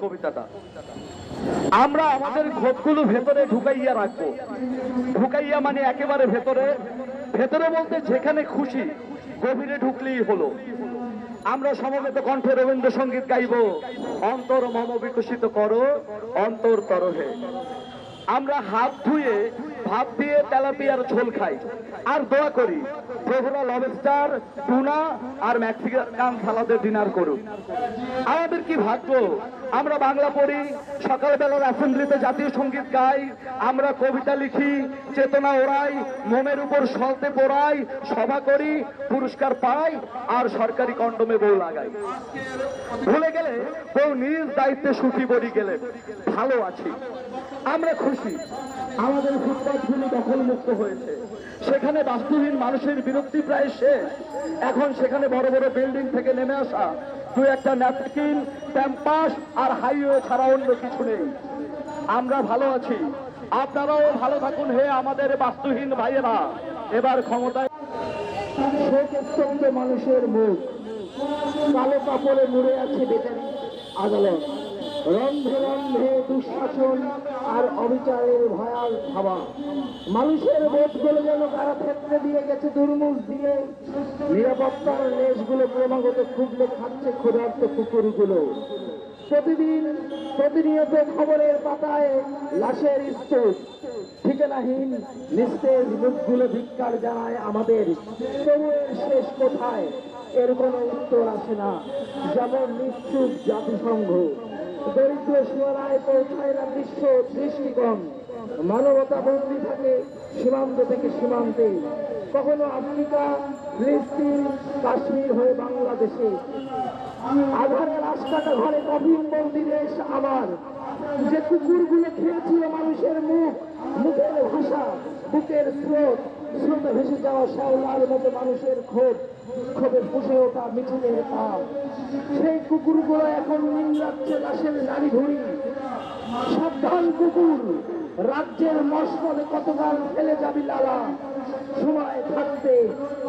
কবিতাটা আমরা আমাদের ক্ষোভগুলো ভেতরে ঢুকাইয়া রাখবো। ঢুকাইয়া মানে একেবারে ভেতরে, ভেতরে বলতে যেখানে খুশি গভীরে ঢুকলেই হলো। আমরা সমবেত কণ্ঠে রবীন্দ্রসঙ্গীত গাইব, অন্তর মম বিকশিত করো অন্তর তরহে। আমরা হাত ধুয়ে ভাত দিয়ে তেলাপিয়ার ঝোল খাই আর দোয়া করি প্রভুরা লবস্টার, টুনা আর মেক্সিকান সালাদের ডিনার করুক। আমাদের কি ভাগ্য, আমরা বাংলা পড়ি, সকালবেলার অ্যাসেম্বলিতে জাতীয় সঙ্গীত গাই, আমরা কবিতা লিখি, চেতনা ওড়াই, মোমের উপর সলতে পোড়াই, সভা করি, পুরস্কার পাই আর সরকারি কন্ডমে বউ লাগাই। ভুলে গেলে বউ নিজ দায়িত্বে সুখী বলি গেলে ভালো আছি। আমরা খুশি আমাদের ফুটপাথগুলি দখল মুক্ত হয়েছে, সেখানে বাস্তুহীন মানুষের বিরক্তি প্রায় শেষ। এখন সেখানে বড় বড় বিল্ডিং থেকে নেমে আসা দু একটা ন্যাপকিন, ক্যাম্পাস আর হাইওয়ে ছাড়া অন্য কিছু নেই। আমরা ভালো আছি, আপনারাও ভালো থাকুন হে আমাদের বাস্তুহীন ভাইয়েরা। এবার ক্ষমতায় শোকস্তব্ধ মানুষের মুখ, কালো কাপড়ে মুড়ে আছে বেচারি আদালত, রন্ধ্রে রন্ধ্রে দুঃশাসন আর অবিচারের ভয়াল খাওয়া। মানুষের বোধগুলো যেন কারা ক্ষেত্রে দিয়ে গেছে দুর্মুখ দিয়ে, নিরাপত্তার লেশগুলো ক্রমাগত খুবলে খাচ্ছে ক্ষুধার্ত কুকুরগুলো। প্রতিনিয়ত খবরের পাতায় লাশের স্তূপ, ঠিকানাহীন নিস্তেজ মুখগুলো ধিক্কার জানায় আমাদের। তবুয়ের শেষ কোথায় এর কোনো উত্তর আসে না। যেমন নিশ্চুপ জাতিসংঘ, দরিদ্র সীমানায় পৌঁছায় না বিশ্ব দৃষ্টিকোণ। মানবতা বন্দী থাকে সীমান্ত থেকে সীমান্তে, কখনো আফ্রিকা, ফিলিস্তিন, কাশ্মীর হয়ে বাংলাদেশে। আধারে লাশ কাটা ঘরে কবির বন্দী দেশ আমার, যে কুকুরগুলো খেয়েছিল মানুষের মুখ, মুখের ভাষা, বুকের স্রোত, স্রোতে ভেসে যাওয়া শ্যাওলার মতো মানুষের ক্ষোভে ফুসে ওঠা মিছিলের তাপ। সেই কুকুরগুলো এখন নিংড়াচ্ছে লাশের নারী ভুঁড়ি। সাবধান কুকুর, রাজ্যের মশলে কতকাল ফেলে যাবি লালা। সময় থাকতে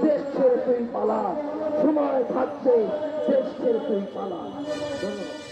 দেশ ছেড়ে তুই পালা, সময় থাকতে দেশ ছেড়ে তুই পালা। ধন্যবাদ।